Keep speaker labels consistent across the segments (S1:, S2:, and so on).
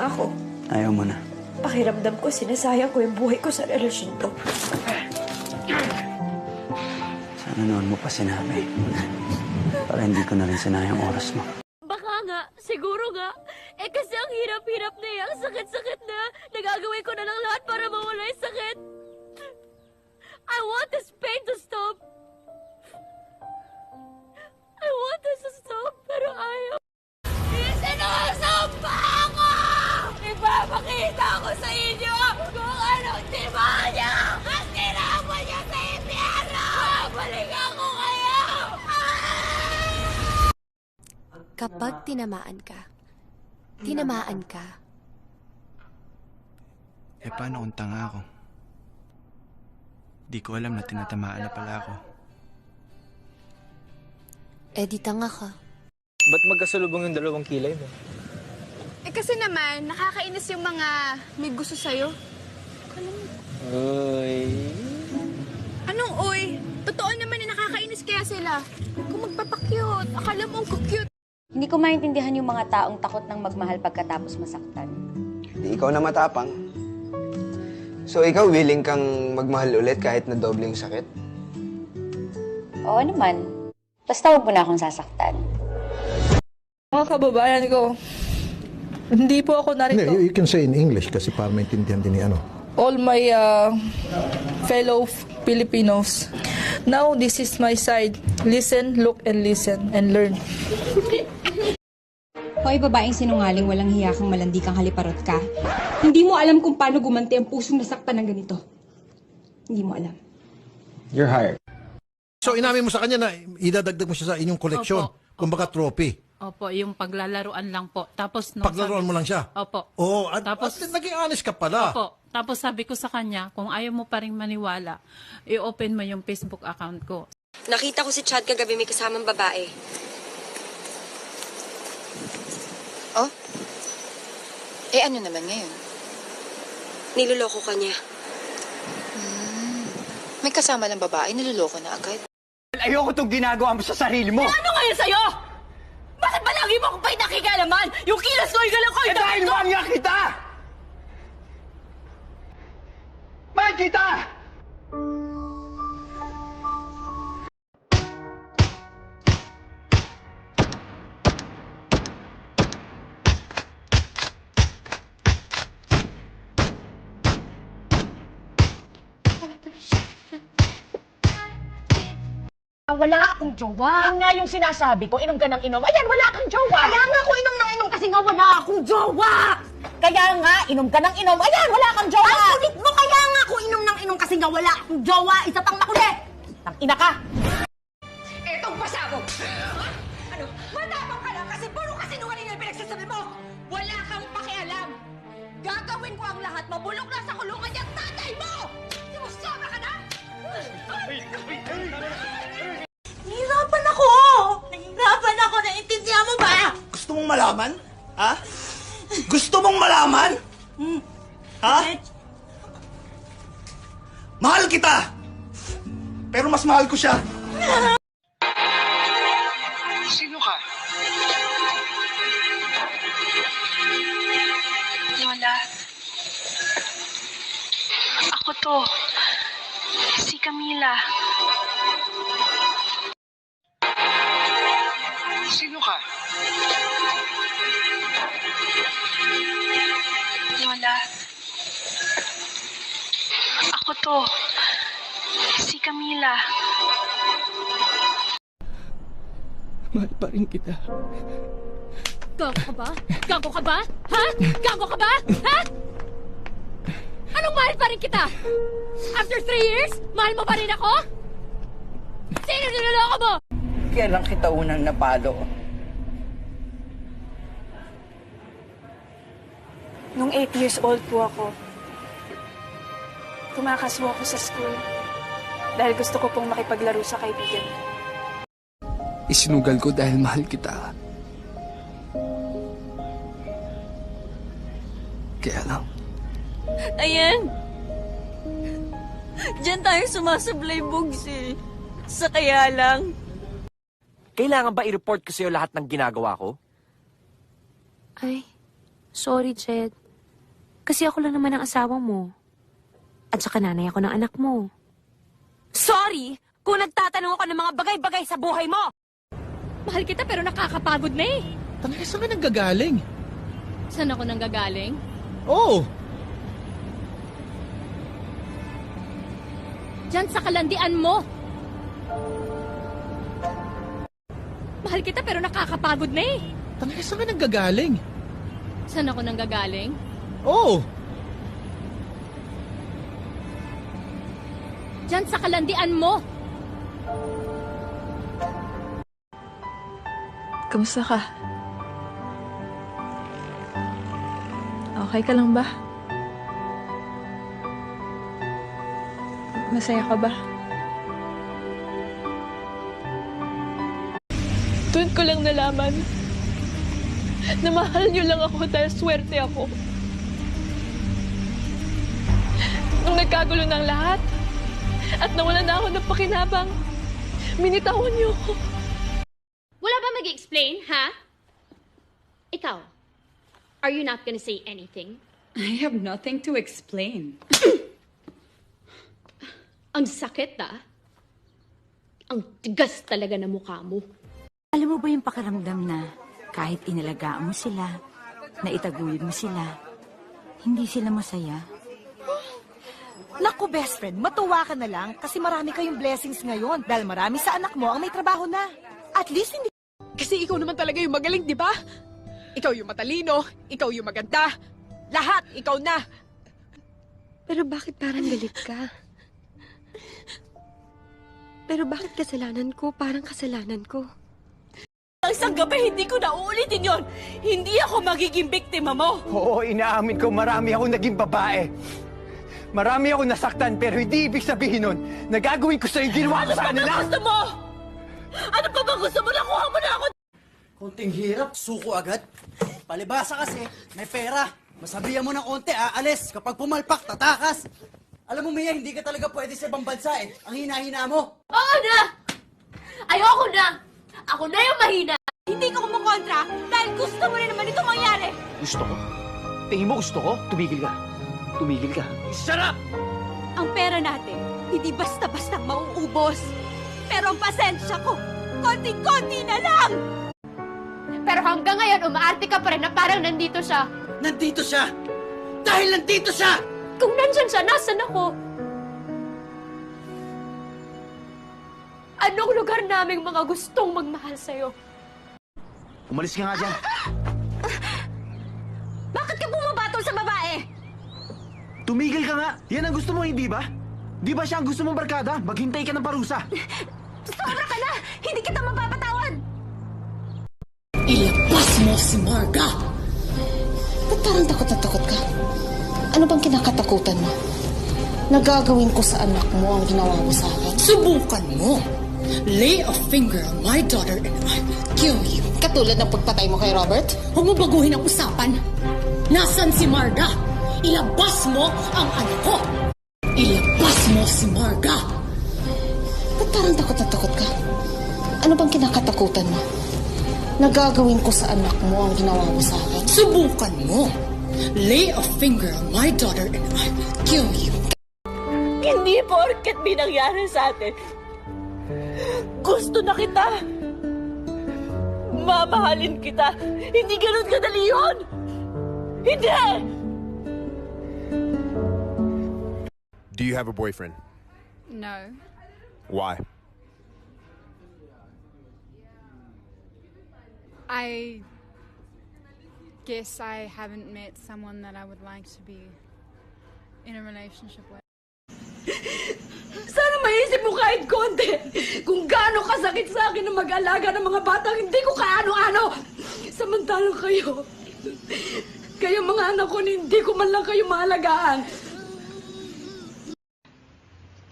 S1: na ako.
S2: Ayaw mo na.
S1: Pakiramdam ko, sinasayang ko yung buhay ko sa relasyon to.
S2: Sana noon mo pa sinabi. Para hindi ko na rin sinayang oras mo.
S3: Baka nga, siguro nga. Eh kasi ang hirap-hirap na yan, sakit-sakit na. Nagagawin ko na lang lahat para mawala yung sakit. I want this pain to stop. I want this to stop, pero ayaw. Isinusampa ako! Ipapakita ko sa inyo kung anong demonyo ang tinapon niya sa impyerno! Babalik ako kayo!
S4: Kapag tinamaan ka.
S5: Eh, paano kung tanga ako? Di ko alam na tinatamaan na pala ako.
S4: Eh di tanga ka.
S6: Ba't magkasalubong yung dalawang kilay mo?
S7: Eh kasi naman, nakakainis yung mga may gusto sa'yo.
S6: Uy.
S7: Anong uy? Totoo naman na nakakainis kaya sila. Kung magpapakyut, akala mo ang cute.
S8: Hindi ko maintindihan yung mga taong takot ng magmahal pagkatapos masaktan.
S9: Di ikaw na matapang. So ikaw willing kang magmahal ulit kahit na doble yung sakit?
S8: Oo naman. Basta huwag mo na akong sasaktan.
S10: Mga kababayan ko, hindi po ako narito.
S11: You can say in English kasi para maintindihan din ni ano.
S10: All my fellow Filipinos, now this is my side. Listen, look, and listen, and learn.
S12: Hoy, babaeng sinungaling, walang hiya kang malandi kang haliparot ka. Hindi mo alam kung paano gumanti ang pusong nasaktan ng ganito. Hindi mo alam.
S6: You're hired.
S11: So inamin mo sa kanya na idadagdag mo siya sa inyong koleksyon. Kumbaga trophy.
S3: Opo, yung paglalaruan lang po. Tapos
S11: Paglalaroan mo lang siya?
S3: Opo.
S11: Oo, at
S3: Tapos-
S11: naging honest ka pala.
S3: Opo. Tapos sabi ko sa kanya, kung ayaw mo pa rin maniwala, i-open mo yung Facebook account ko.
S1: Nakita ko si Chad kagabi may kasamang babae.
S8: Oh? Eh ano naman ngayon?
S1: Niloloko ka niya.
S8: May kasama ng babae, niloloko na agad.
S6: Ayoko itong ginagawa mo sa sarili mo!
S3: Ano ngayon sa'yo? Bakit ba lagi mo akong pinakikalaman? Yung kilos ko, yung galaw ko,
S6: Eh dahil mahal nga kita! Mahal kita!
S3: Wala akong jowa. Yan nga yung sinasabi ko, inom ka ng inom. Ayan, wala kang jowa. Kaya nga ako inom ng inom kasi nga wala akong jowa. Kaya nga, inom ka ng inom. Ayan, wala kang jowa. Ang kulit mo, kaya nga ako inom ng inom kasi nga wala akong jowa. Isa pang makulit. Tang-ina ka.
S1: Etong pasabog! Ano? Matapang ka lang kasi puro kasinungaling yung pinagsasabi mo! Wala kang pakialam! Gagawin ko ang lahat, mabulok na sa kulungan yung tatay mo! Di mo sobra ka na?
S3: Nahihirapan ako! Nahihirapan ako! Naiintindihan mo ba?
S6: Gusto mong malaman? Ha? Gusto mong malaman? Ha? Mahal kita! Pero mas mahal ko siya. Sino ka?
S7: Lola. Ako to. Si Camila.
S6: Sino ka?
S7: Lola. Ako to. Si Camila.
S10: Mahal pa rin kita.
S3: Gago ka ba? Gago ka ba? Ha? Gago ka ba? Ha? Anong mahal pa rin kita? After 3 years, mahal mo pa rin ako? Sino niloloko mo?
S10: Kailan kita unang napalo?
S7: Nung 8 years old po ako, tumakaswa ako sa school dahil gusto ko pong makipaglaro sa kaibigan.
S5: Isinugal ko dahil mahal kita. Kaya lang.
S3: Ayan. Diyan tayo sumasablay, Bugs eh. Sa kaya lang.
S6: Kailangan ba i-report ko sa'yo lahat ng ginagawa ko?
S4: Ay, Sorry, Jed. Kasi ako lang naman ang asawa mo. At saka nanay ako ng anak mo. Sorry kung nagtatanong ako ng mga bagay-bagay sa buhay mo!
S7: Mahal kita pero nakakapagod na eh.
S11: Tangina, saan ka nanggagaling?
S7: Saan ako nanggagaling?
S11: Oo!
S7: Diyan sa kalandian mo. Mahal kita pero nakakapagod na eh.
S11: Tangina, saan ka nanggagaling?
S7: Saan ako nanggagaling?
S11: Oo!
S7: Diyan sa kalandian mo.
S10: Kamusta ka? Okay ka lang ba? Masaya ka ba? Doon ko lang nalaman na mahal niyo lang ako dahil swerte ako. Nung nagkagulo ng lahat at nawalan na ako ng pakinabang, minitawan niyo ako.
S7: Wala ba mag-explain, ha? Ikaw, are you not gonna say anything?
S8: I have nothing to explain.
S7: Ang sakit, Ang tigas talaga na mukha mo.
S3: Alam mo ba yung pakiramdam na kahit inalagaan mo sila, na itaguyod mo sila, hindi sila masaya? Naku, best friend, matuwa ka na lang kasi marami kayong blessings ngayon dahil marami sa anak mo ang may trabaho na. At least hindi...
S10: Kasi ikaw naman talaga yung magaling, di ba? Ikaw yung matalino, ikaw yung maganda. Lahat, ikaw na.
S4: Pero bakit parang galit ka? Pero bakit kasalanan ko? Parang kasalanan ko.
S3: Isang gabi, hindi ko na uulitin yon. Hindi ako magiging biktima mo.
S9: Oo, inaamin ko marami akong naging babae. Marami akong nasaktan pero hindi ibig sabihin nun na gagawin ko sa yung ginawa ko sa kanila.
S3: Ano pa ba gusto mo? Ano pa ba gusto mo? Nakuha mo na ako!
S6: Konting hirap, suko agad. Palibasa kasi, may pera. Masabihan mo ng konti, aalis. Kapag pumalpak, tatakas. Alam mo, Mia, hindi ka talaga pwede sa ibang bansa eh. Ang hina-hina mo.
S7: Oo na! Ayoko na! Ako na yung mahina!
S3: Hindi ko kumukontra dahil gusto mo na naman ito mangyari.
S6: Gusto ko? Tingin mo gusto ko? Tumigil ka. Tumigil ka. Shut up!
S3: Ang pera natin, hindi basta-bastang mauubos. Pero ang pasensya ko, konting-konti na lang!
S7: Pero hanggang ngayon, umaarte ka pa rin na parang nandito siya.
S6: Nandito siya! Dahil nandito siya!
S7: Kung nandyan siya, nasan ako? Anong lugar naming mga gustong magmahal sa'yo?
S6: Umalis ka nga dyan.
S3: Bakit ka bumabatol sa babae?
S6: Tumigil ka nga! Yan ang gusto mo, hindi ba? Di ba siya ang gusto mong barkada? Maghintay ka ng parusa.
S3: Sobra ka na! Hindi kita mapapatawad!
S13: Ilabas mo si Marga! Ba't parang takot na takot ka? Ano bang kinakatakutan mo? Nagagawin ko sa anak mo ang ginawa mo sa akin. Subukan mo! Lay a finger on my daughter and I will kill you. Katulad ng pagpatay mo kay Robert? Huwag mo baguhin ang usapan. Nasaan si Marga? Ilabas mo ang anak ko! Ilabas mo si Marga! Ba't parang takot na takot ka? Ano bang kinakatakutan mo? Nagagawin ko sa anak mo ang ginawa mo sa akin. Subukan mo! Lay a finger on my daughter and I will kill you.
S3: Hindi porket may nangyari sa atin. Gusto na kita. Mamahalin kita. Hindi ganun kadali yun. Hindi!
S14: Do you have a boyfriend?
S7: No.
S14: Why?
S7: I guess I haven't met someone that I would like to be in a relationship with.
S3: Sana maisip mo kahit konti kung gaano kasakit sa akin na mag-alaga ng mga batang hindi ko kaano-ano. Samantalang kayo mga anak ko, hindi ko man lang kayo maalagaan.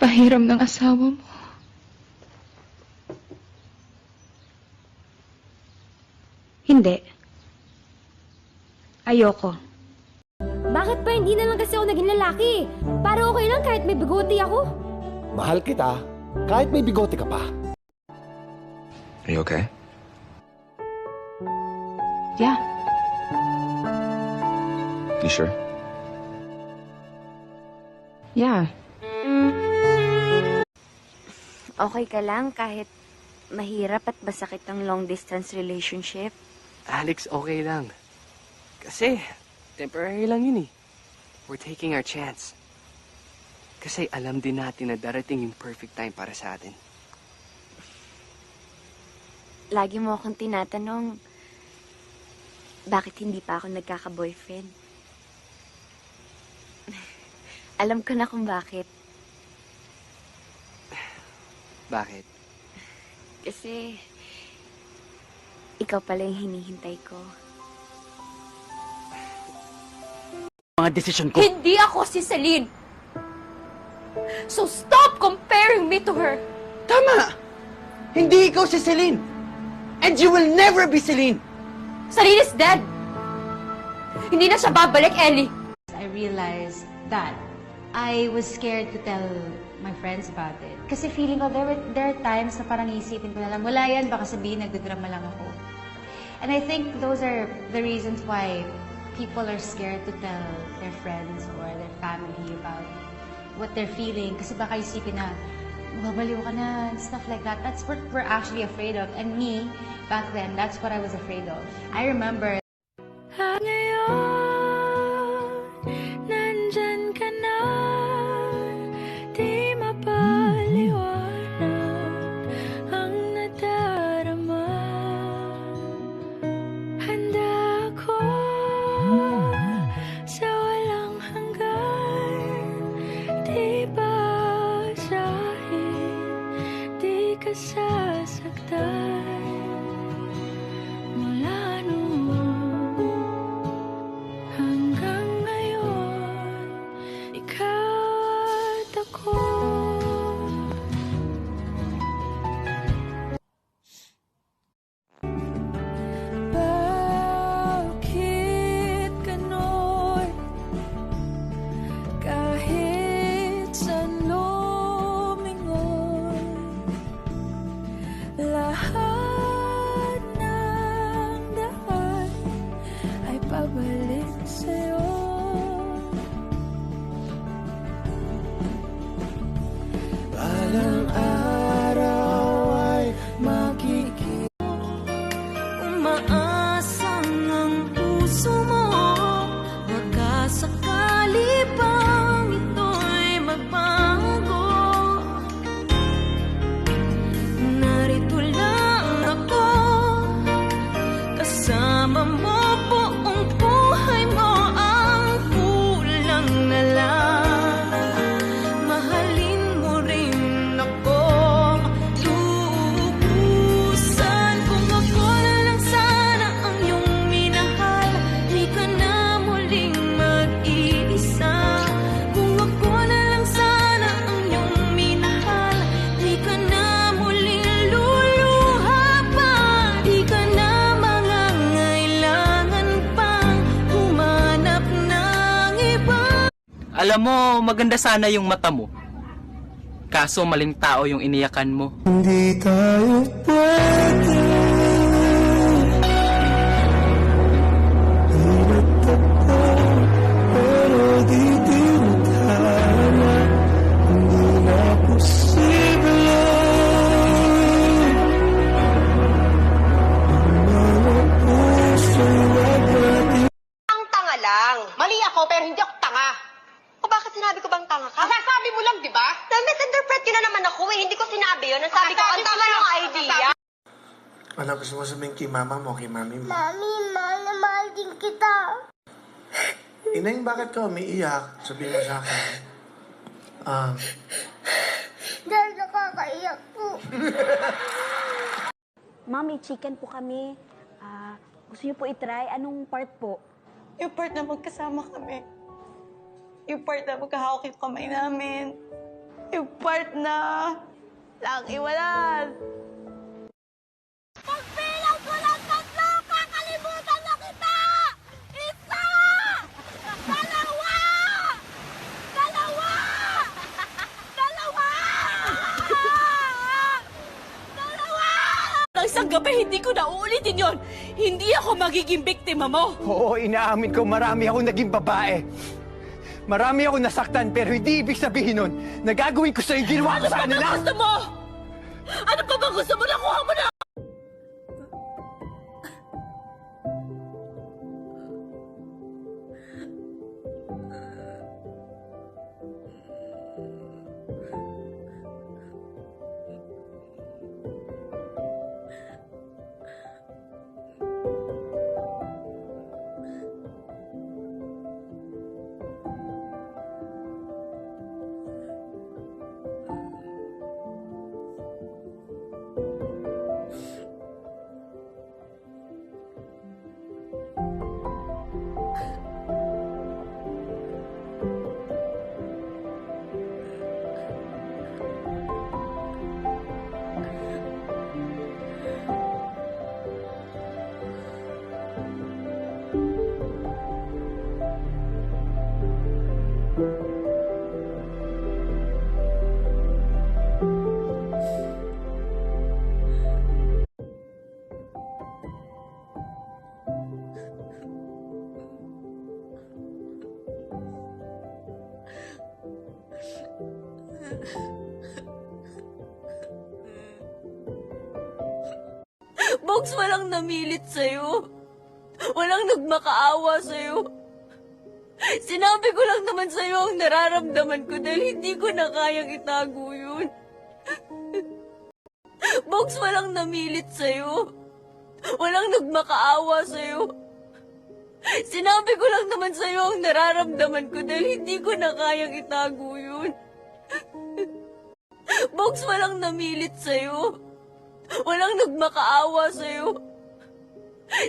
S10: Pahiram ng asawa mo.
S3: Hindi. Ayoko.
S4: Bakit pa hindi na lang kasi ako naging lalaki? Para okay lang kahit may bigote ako.
S15: Mahal kita, kahit may bigote ka pa.
S5: Are you okay?
S10: Yeah.
S5: You sure?
S4: Yeah. Okay ka lang kahit mahirap at masakit ang long-distance relationship?
S16: Alex, okay lang. Kasi, temporary lang yun eh. We're taking our chance. Kasi alam din natin na darating yung perfect time para sa atin.
S4: Lagi mo akong tinatanong, bakit hindi pa ako nagkaka-boyfriend? Alam ko na kung bakit.
S16: Bakit?
S4: Kasi, ikaw pala yung hinihintay ko.
S6: Mga desisyon ko.
S1: Hindi ako si Celine! So stop comparing me to her!
S6: Tama! Hindi ikaw si Celine! And you will never be Celine!
S1: Celine is dead! Hindi na siya babalik, Ellie!
S17: I realized that I was scared to tell my friends about it. Kasi feeling ko, there are times na parang iisipin ko na lang, wala yan, baka sabihin nagdadrama lang ako. And I think those are the reasons why people are scared to tell their friends or their family about what they're feeling. Kasi baka isipin na, mababaliw ka na, and stuff like that. That's what we're actually afraid of. And me, back then, that's what I was afraid of. I remember
S18: nandyan ka na, di mapaliwanag ang nadarama. Handa ako sa walang hanggan, di basahin, di ka sasaktan. Mula noon hanggang ngayon, ikaw at ako. Bakit ganon? Kahit saan lumingon, lahat ng daan ay pabalik sa'yo. Balang araw ay makikita, umaasang ang puso mo, baka sakali pang ito'y magbago. Narito lang ako, kasama mo buong buhay mo, ang kulang na lang, mahalin mo rin ako lubusan. Kung ako na lang sana ang iyong minahal, di ka na muling mag-iisa. Kung ako na lang sana ang iyong minahal, di ka na muling luluha pa, di ka na mangangailangan pang humanap ng iba.
S16: Alam mo, maganda sana yung mata mo. Kaso maling tao yung iniyakan mo.
S18: Hindi tayo pwede. Hirap ako, pero di tinatala. Hindi na posible. Ang mga puso'y wag natin.
S3: Ang tanga lang. Mali ako, pero hindi ako tanga. O bakit sinabi ko bang tanga ka? Masasabi mo lang, di ba? Na-misinterpret ko na naman ako eh. Hindi ko sinabi yun. Nasabi ko, ang tanga yung idea.
S19: Ano gusto mo sabihin kay mama mo, kay mami mo?
S18: Mami, mahal na mahal din kita.
S19: Ineng, bakit ka umiiyak? Sabihin mo sa akin.
S18: Dahil nakakaiyak po.
S20: Mami, chicken po kami. Gusto niyo po itry? Anong part po?
S21: Yung part na magkasama kami. Yung part na magkahawak yung kamay namin. Yung part na lang iwanan.
S18: Pagbilang ko ng 3, kakalimutan na kita! 1! 2! 2! 2! 2!
S1: Ng isang
S3: gabi, hindi ko na uulitin yon. Hindi ako magiging biktima mo.
S9: Oo, inaamin ko marami akong naging babae. Marami akong nasaktan pero hindi ibig sabihin nun na gagawin ko sa'yo yung ginawa ko sa kanila.
S3: Ano gusto mo? Ano pa bang gusto mo? Nakuha mo na! Bogs, walang namilit sa'yo. Walang nagmakaawa sa'yo. Sinabi ko lang naman sa'yo ang nararamdaman ko dahil hindi ko na kayang itago yun. Bogs, walang namilit sa'yo. Walang nagmakaawa sa'yo. Sinabi ko lang naman sa'yo ang nararamdaman ko dahil hindi ko na kayang itago yun. Bogs, walang namilit sa'yo. Walang nagmakaawa sa'yo.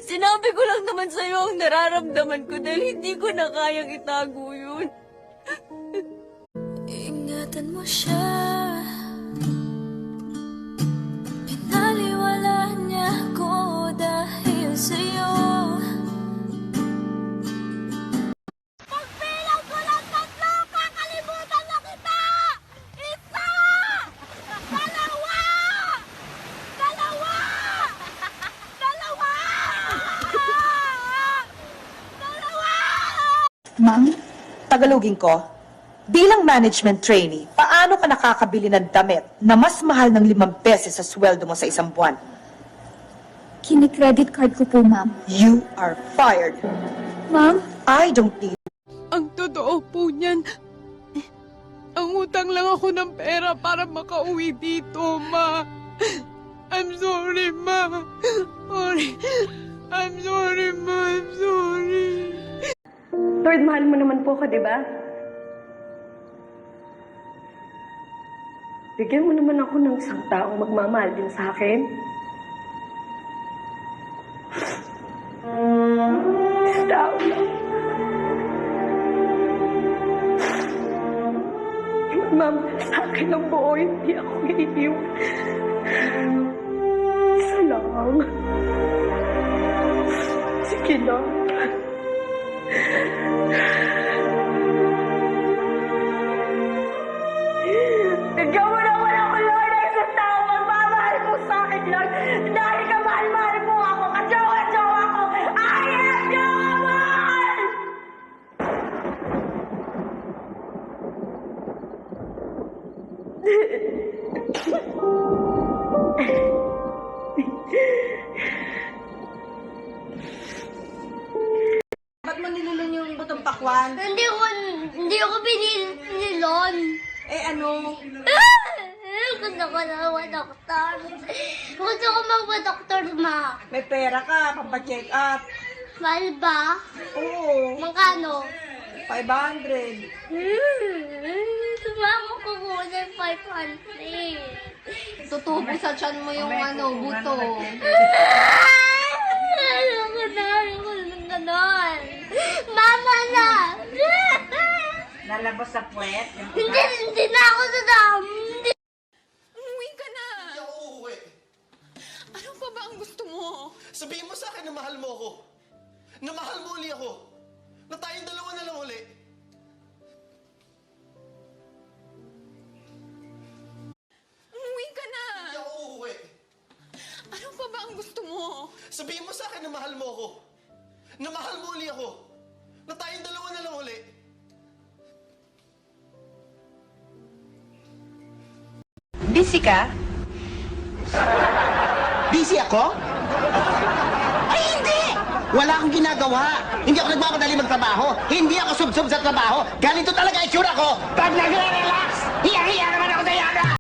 S3: Sinabi ko lang naman sa'yo ang nararamdaman ko dahil hindi ko na kayang itago yun.
S18: Ingatan mo siya. Pinaliwala niya ako dahil sa'yo.
S3: Pagbilang ko lang 3, kakalimutan na kita! 1! 2! 2!
S2: Ma'am, Tagalogin ko, bilang management trainee, paano ka nakakabili ng damit na mas mahal ng 5 beses sa sweldo mo sa isang buwan?
S12: Kini-credit card ko po, ma'am.
S2: You are fired.
S12: Ma'am?
S2: I don't need...
S10: Ang totoo po niyan, ang utang lang ako ng pera para makauwi dito, ma. I'm sorry, ma. Sorry. I'm sorry, ma. I'm sorry.
S21: Lord, mahal mo naman po ako, di ba? Bigyan mo naman ako ng isang taong magmamahal din sa akin. Isang tao lang. Magmamahal sa akin ng buo, hindi ako iiwan. Isa lang. Sige na. Bigyan mo naman ako, Lord, ng isang tao magmamahal mo sa akin, Lord. Dahil ka mahal-mahal mo ako, kajowa-jowa ko. I am your
S3: Ba't mo nilulon yung butong pakwan?
S22: Hindi ako binilon.
S3: Eh ano?
S22: Gusto ko na mag-doktor. Gusto ko mag-doktor, ma.
S3: May pera ka, pampacheck up.
S22: Mahal ba?
S3: Oo.
S22: Magkano?
S3: 500.
S22: Sumama ko kunin 500.
S3: Tutubo sa tiyan mo yung buto.
S22: Ayoko na ganon. Mama na!
S3: Lalabas sa puwet?
S22: Hindi na ako sa dam.
S1: Umuwi ka na!
S19: Hindi ako uuwi.
S1: Ano pa ba ang gusto mo?
S19: Sabihin mo sa akin na mahal mo ako. Na mahal mo uli ako. Na tayong dalawa na lang uli.
S1: Umuwi ka na!
S19: Hindi ako uuwi.
S1: Ano pa ba ang
S19: Sabihin mo sa akin na mahal mo ako. Na mahal mo uli ako. Na tayong dalawa na lang uli.
S8: Busy ka?
S11: Busy ako? Ay, hindi! Wala akong ginagawa. Hindi ako nagmamadali magtrabaho. Hindi ako sub-sub sa trabaho. Ganito talaga itsura ko. Pag nagre-relax, hiya-hiya naman ako sa yana!